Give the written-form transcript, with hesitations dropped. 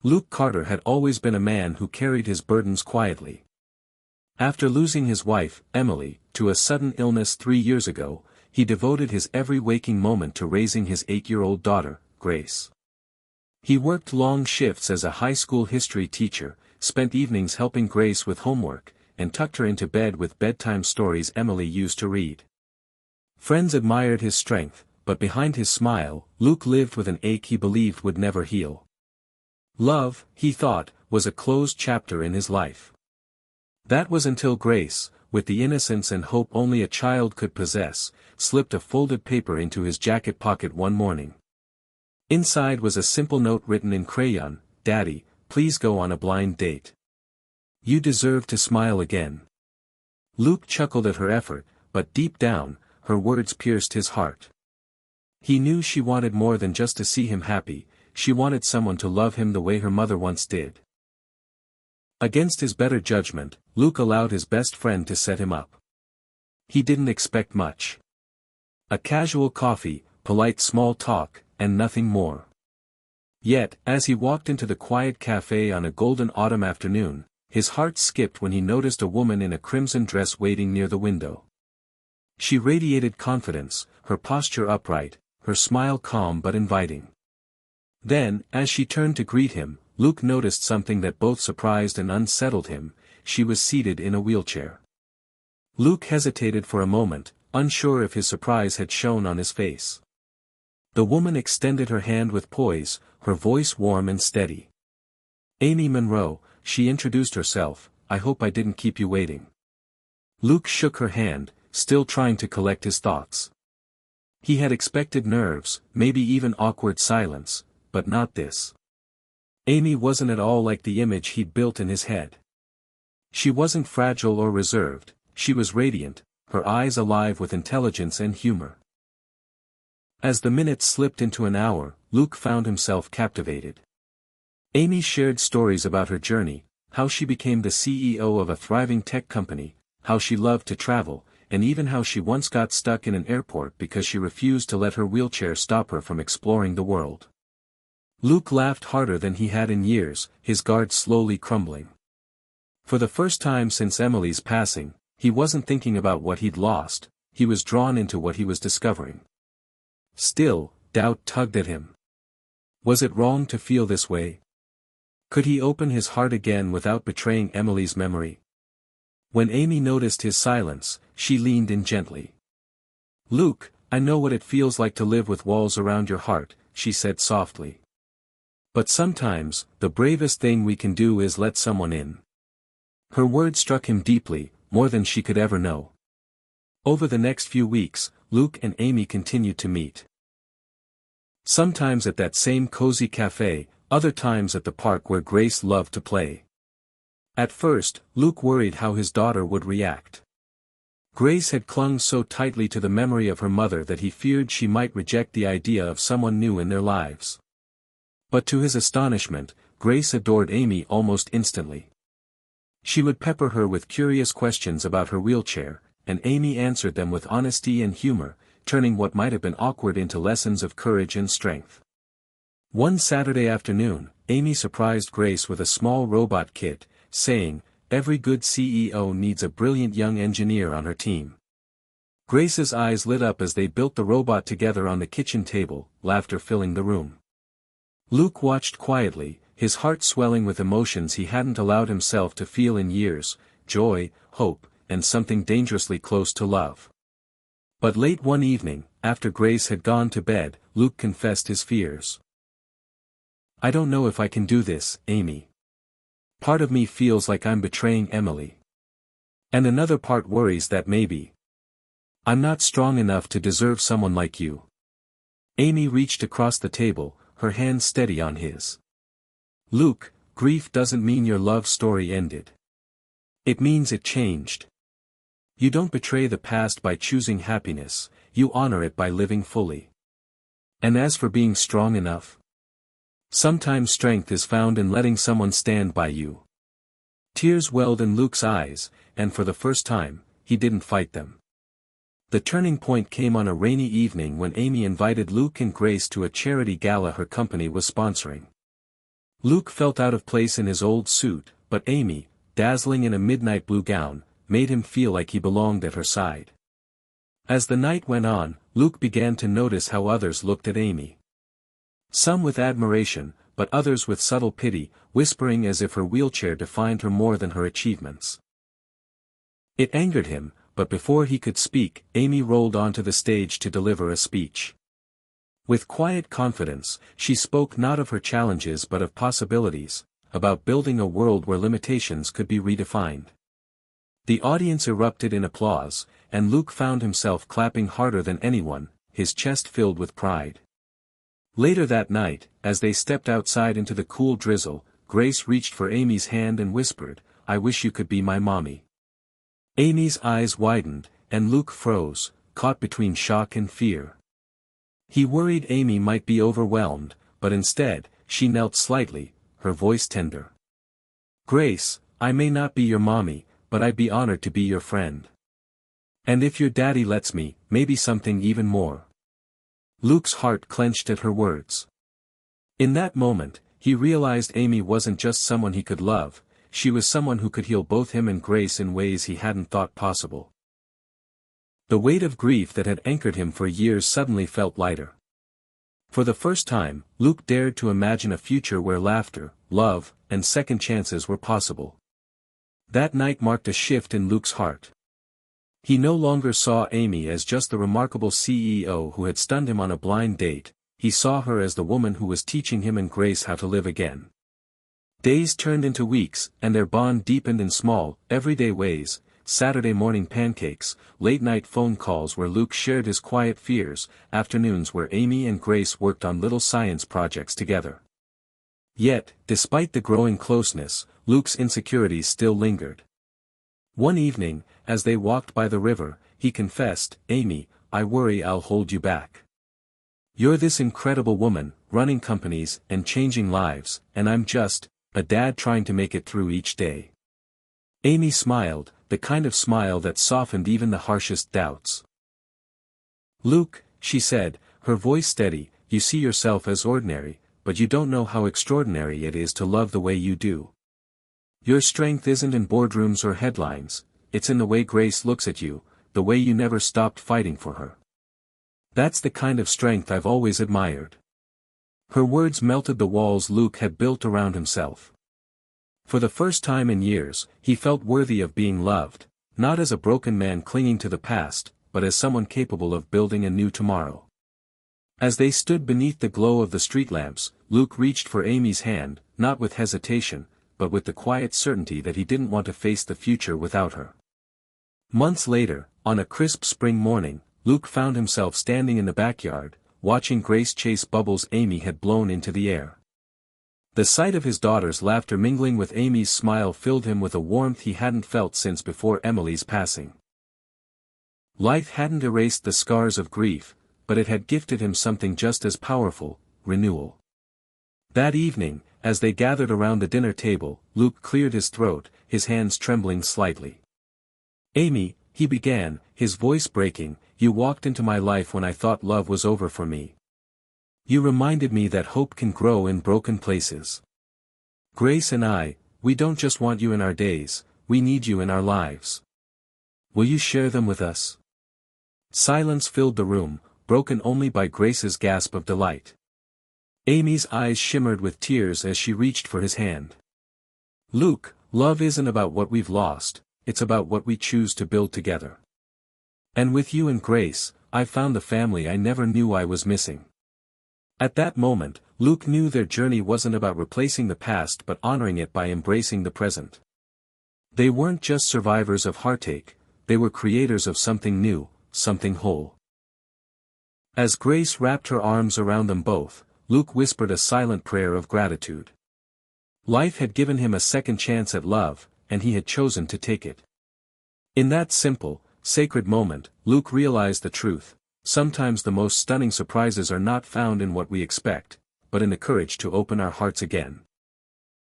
Luke Carter had always been a man who carried his burdens quietly. After losing his wife, Emily, to a sudden illness 3 years ago, he devoted his every waking moment to raising his 8-year-old daughter, Grace. He worked long shifts as a high school history teacher, spent evenings helping Grace with homework, and tucked her into bed with bedtime stories Emily used to read. Friends admired his strength, but behind his smile, Luke lived with an ache he believed would never heal. Love, he thought, was a closed chapter in his life. That was until Grace, with the innocence and hope only a child could possess, slipped a folded paper into his jacket pocket one morning. Inside was a simple note written in crayon, "Daddy, please go on a blind date. You deserve to smile again." Luke chuckled at her effort, but deep down, her words pierced his heart. He knew she wanted more than just to see him happy, she wanted someone to love him the way her mother once did. Against his better judgment, Luke allowed his best friend to set him up. He didn't expect much. A casual coffee, polite small talk, and nothing more. Yet, as he walked into the quiet cafe on a golden autumn afternoon, his heart skipped when he noticed a woman in a crimson dress waiting near the window. She radiated confidence, her posture upright, her smile calm but inviting. Then, as she turned to greet him, Luke noticed something that both surprised and unsettled him: she was seated in a wheelchair. Luke hesitated for a moment, unsure if his surprise had shown on his face. The woman extended her hand with poise, her voice warm and steady. "Amy Monroe," she introduced herself, "I hope I didn't keep you waiting." Luke shook her hand, still trying to collect his thoughts. He had expected nerves, maybe even awkward silence, but not this. Amy wasn't at all like the image he'd built in his head. She wasn't fragile or reserved, she was radiant, her eyes alive with intelligence and humor. As the minutes slipped into an hour, Luke found himself captivated. Amy shared stories about her journey, how she became the CEO of a thriving tech company, how she loved to travel, and even how she once got stuck in an airport because she refused to let her wheelchair stop her from exploring the world. Luke laughed harder than he had in years, his guard slowly crumbling. For the first time since Emily's passing, he wasn't thinking about what he'd lost, he was drawn into what he was discovering. Still, doubt tugged at him. Was it wrong to feel this way? Could he open his heart again without betraying Emily's memory? When Amy noticed his silence, she leaned in gently. "Luke, I know what it feels like to live with walls around your heart," she said softly. "But sometimes, the bravest thing we can do is let someone in." Her words struck him deeply, more than she could ever know. Over the next few weeks, Luke and Amy continued to meet. Sometimes at that same cozy cafe, other times at the park where Grace loved to play. At first, Luke worried how his daughter would react. Grace had clung so tightly to the memory of her mother that he feared she might reject the idea of someone new in their lives. But to his astonishment, Grace adored Amy almost instantly. She would pepper her with curious questions about her wheelchair, and Amy answered them with honesty and humor, turning what might have been awkward into lessons of courage and strength. One Saturday afternoon, Amy surprised Grace with a small robot kit, saying, "Every good CEO needs a brilliant young engineer on her team." Grace's eyes lit up as they built the robot together on the kitchen table, laughter filling the room. Luke watched quietly, his heart swelling with emotions he hadn't allowed himself to feel in years: joy, hope, and something dangerously close to love. But late one evening, after Grace had gone to bed, Luke confessed his fears. "I don't know if I can do this, Amy. Part of me feels like I'm betraying Emily. And another part worries that maybe I'm not strong enough to deserve someone like you." Amy reached across the table, her hand steady on his. "Luke, grief doesn't mean your love story ended. It means it changed. You don't betray the past by choosing happiness, you honor it by living fully. And as for being strong enough, sometimes strength is found in letting someone stand by you." Tears welled in Luke's eyes, and for the first time, he didn't fight them. The turning point came on a rainy evening when Amy invited Luke and Grace to a charity gala her company was sponsoring. Luke felt out of place in his old suit, but Amy, dazzling in a midnight blue gown, made him feel like he belonged at her side. As the night went on, Luke began to notice how others looked at Amy. Some with admiration, but others with subtle pity, whispering as if her wheelchair defined her more than her achievements. It angered him, but before he could speak, Amy rolled onto the stage to deliver a speech. With quiet confidence, she spoke not of her challenges but of possibilities, about building a world where limitations could be redefined. The audience erupted in applause, and Luke found himself clapping harder than anyone, his chest filled with pride. Later that night, as they stepped outside into the cool drizzle, Grace reached for Amy's hand and whispered, "I wish you could be my mommy." Amy's eyes widened, and Luke froze, caught between shock and fear. He worried Amy might be overwhelmed, but instead, she knelt slightly, her voice tender. "Grace, I may not be your mommy, but I'd be honored to be your friend. And if your daddy lets me, maybe something even more." Luke's heart clenched at her words. In that moment, he realized Amy wasn't just someone he could love, she was someone who could heal both him and Grace in ways he hadn't thought possible. The weight of grief that had anchored him for years suddenly felt lighter. For the first time, Luke dared to imagine a future where laughter, love, and second chances were possible. That night marked a shift in Luke's heart. He no longer saw Amy as just the remarkable CEO who had stunned him on a blind date, he saw her as the woman who was teaching him and Grace how to live again. Days turned into weeks, and their bond deepened in small, everyday ways: Saturday morning pancakes, late-night phone calls where Luke shared his quiet fears, afternoons where Amy and Grace worked on little science projects together. Yet, despite the growing closeness, Luke's insecurities still lingered. One evening, as they walked by the river, he confessed, "Amy, I worry I'll hold you back. You're this incredible woman, running companies and changing lives, and I'm just a dad trying to make it through each day." Amy smiled, the kind of smile that softened even the harshest doubts. "Luke," she said, her voice steady, "you see yourself as ordinary, but you don't know how extraordinary it is to love the way you do. Your strength isn't in boardrooms or headlines, it's in the way Grace looks at you, the way you never stopped fighting for her. That's the kind of strength I've always admired." Her words melted the walls Luke had built around himself. For the first time in years, he felt worthy of being loved, not as a broken man clinging to the past, but as someone capable of building a new tomorrow. As they stood beneath the glow of the street lamps, Luke reached for Amy's hand, not with hesitation, but with the quiet certainty that he didn't want to face the future without her. Months later, on a crisp spring morning, Luke found himself standing in the backyard, watching Grace chase bubbles Amy had blown into the air. The sight of his daughter's laughter mingling with Amy's smile filled him with a warmth he hadn't felt since before Emily's passing. Life hadn't erased the scars of grief, but it had gifted him something just as powerful: renewal. That evening, as they gathered around the dinner table, Luke cleared his throat, his hands trembling slightly. "Amy," he began, his voice breaking, "you walked into my life when I thought love was over for me. You reminded me that hope can grow in broken places. Grace and I, we don't just want you in our days, we need you in our lives. Will you share them with us?" Silence filled the room, broken only by Grace's gasp of delight. Amy's eyes shimmered with tears as she reached for his hand. "Luke, love isn't about what we've lost, it's about what we choose to build together. And with you and Grace, I've found the family I never knew I was missing." At that moment, Luke knew their journey wasn't about replacing the past but honoring it by embracing the present. They weren't just survivors of heartache, they were creators of something new, something whole. As Grace wrapped her arms around them both, Luke whispered a silent prayer of gratitude. Life had given him a second chance at love, and he had chosen to take it. In that simple, sacred moment, Luke realized the truth: sometimes the most stunning surprises are not found in what we expect, but in the courage to open our hearts again.